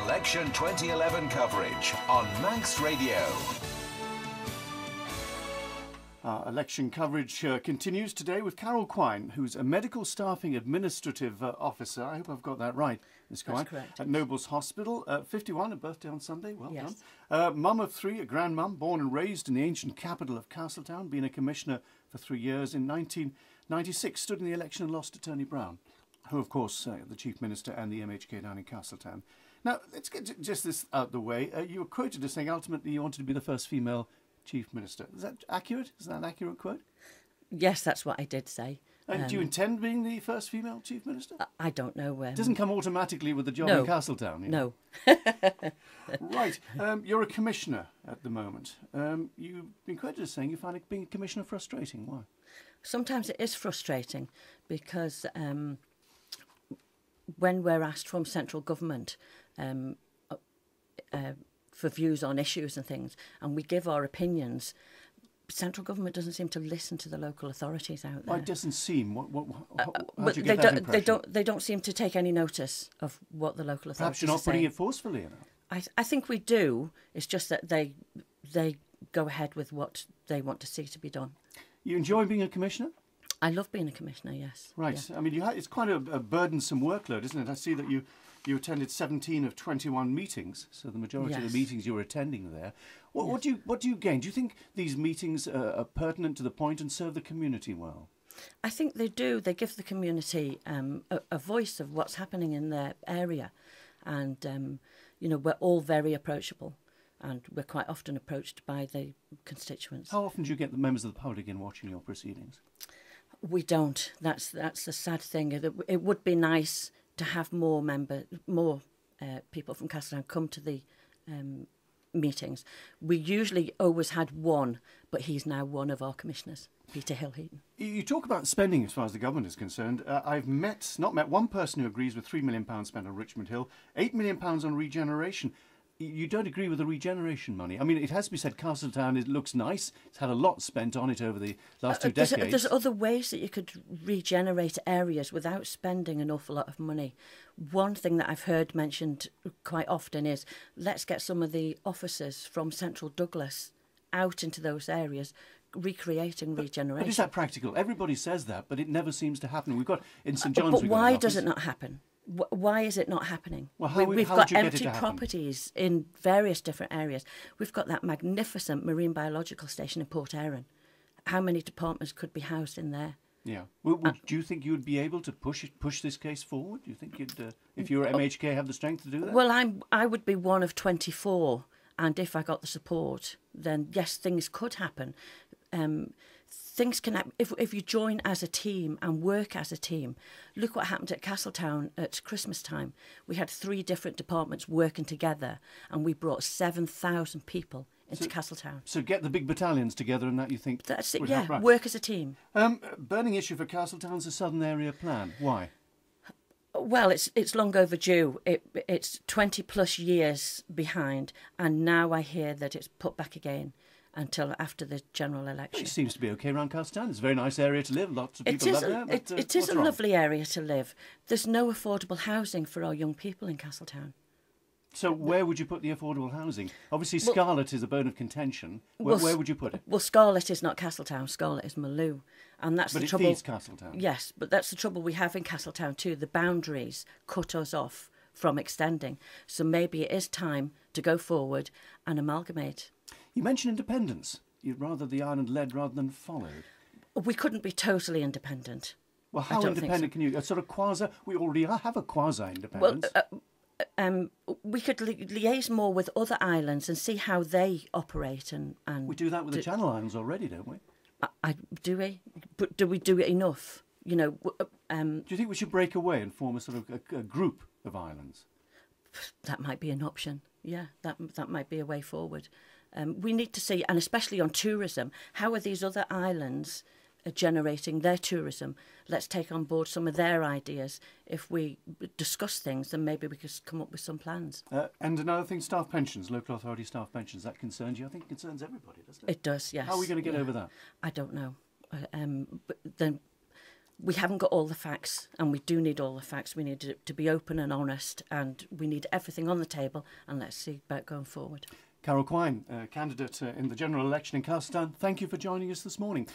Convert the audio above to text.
Election 2011 coverage on Manx Radio. Our election coverage continues today with Carol-Quine, who's a medical staffing administrative officer. I hope I've got that right, Ms. Quine. That's correct. At Nobles Hospital. 51, a birthday on Sunday. Well Yes. done. Mum of three, a grandmum, born and raised in the ancient capital of Castletown, been a commissioner for 3 years. In 1996, stood in the election and lost to Tony Brown, who, of course, the Chief Minister and the MHK down in Castletown. Now, let's get just this out the way. You were quoted as saying ultimately you wanted to be the first female Chief Minister. Is that accurate? Is that an accurate quote? Yes, that's what I did say. Do you intend being the first female Chief Minister? I don't know. It doesn't come automatically with the job no. in Castletown. You know? No. Right. You're a commissioner at the moment. You've been quoted as saying you find being a commissioner frustrating. Why? Sometimes it is frustrating because when we're asked from central government for views on issues and things, and we give our opinions, central government doesn't seem to listen to the local authorities out there. Well, it doesn't seem. How But do you get that impression? they don't seem to take any notice of what the local authorities Perhaps you're not are putting saying. it forcefully enough. I think we do. It's just that they go ahead with what they want to see to be done. You enjoy being a commissioner? I love being a commissioner, yes. Right. Yeah. I mean, it's quite a burdensome workload, isn't it? I see that you attended 17 of 21 meetings, so the majority of Yes. the meetings you were attending there. What do you gain? Do you think these meetings are pertinent to the point and serve the community well? I think they do. They give the community a voice of what's happening in their area. And, we're all very approachable. And we're quite often approached by the constituents. How often do you get the members of the public in watching your proceedings? We don't. That's the sad thing. It would be nice to have more people from Castletown come to the meetings. We usually always had one, but he's now one of our commissioners, Peter Hill-Heaton. You talk about spending as far as the government is concerned. I've not met one person who agrees with £3 million spent on Richmond Hill, £8 million on regeneration. You don't agree with the regeneration money. I mean, it has to be said, Castletown, it looks nice. It's had a lot spent on it over the last 2 decades. There's other ways that you could regenerate areas without spending an awful lot of money. One thing that I've heard mentioned quite often is, let's get some of the officers from Central Douglas out into those areas, recreating regeneration. But is that practical? Everybody says that, but it never seems to happen. We've got, in St John's... But we've got why an does office. it not happen? Why is it not happening? Well, We've how got would you get it empty to happen? properties in various different areas. We've got that magnificent marine biological station in Port Erin. How many departments could be housed in there? Yeah. Do you think you'd be able to push this case forward? Do you think you'd, if you were MHK, have the strength to do that? Well, I would be one of 24, and if I got the support, then yes, things could happen. Things can happen if you join as a team and work as a team. Look what happened at Castletown at Christmas time. We had 3 different departments working together, and we brought 7,000 people into Castletown. So get the big battalions together, and that you think That's it. would Yeah, help, right? work as a team. Burning issue for Castletown's a Southern Area Plan. Why? Well, it's long overdue. It's 20 plus years behind, and now I hear that it's put back again until after the general election. It seems to be okay around Castletown. It's a very nice area to live. Lots of people love there. But, it is what's a wrong? lovely area to live. There's no affordable housing for our young people in Castletown. So where would you put the affordable housing? Obviously, Scarlet is a bone of contention. Where would you put it? Well, Scarlet is not Castletown. Scarlet is Maloo, and that's But the it trouble. feeds Castletown. Yes, but that's the trouble we have in Castletown too. The boundaries cut us off from extending. So maybe it is time to go forward and amalgamate. You mentioned independence. You'd rather the island led rather than followed. We couldn't be totally independent. Well, how don't think independent so. can you? A sort of quasi. We already have a quasi-independence. Well, we could liaise more with other islands and see how they operate. And we do that with the Channel Islands already, don't we? Do we? But do we do it enough? You know. Do you think we should break away and form a sort of a group of islands? That might be an option. Yeah, that might be a way forward. We need to see, and especially on tourism, how are these other islands generating their tourism? Let's take on board some of their ideas. If we discuss things, then maybe we could come up with some plans. And another thing, staff pensions, local authority staff pensions, that concerns you? I think it concerns everybody, doesn't it? It does, yes. How are we going to get over that? I don't know. But then we haven't got all the facts, and we do need all the facts. We need to be open and honest, and we need everything on the table, and let's see about going forward. Carol-Quine, candidate in the general election in Castletown, thank you for joining us this morning.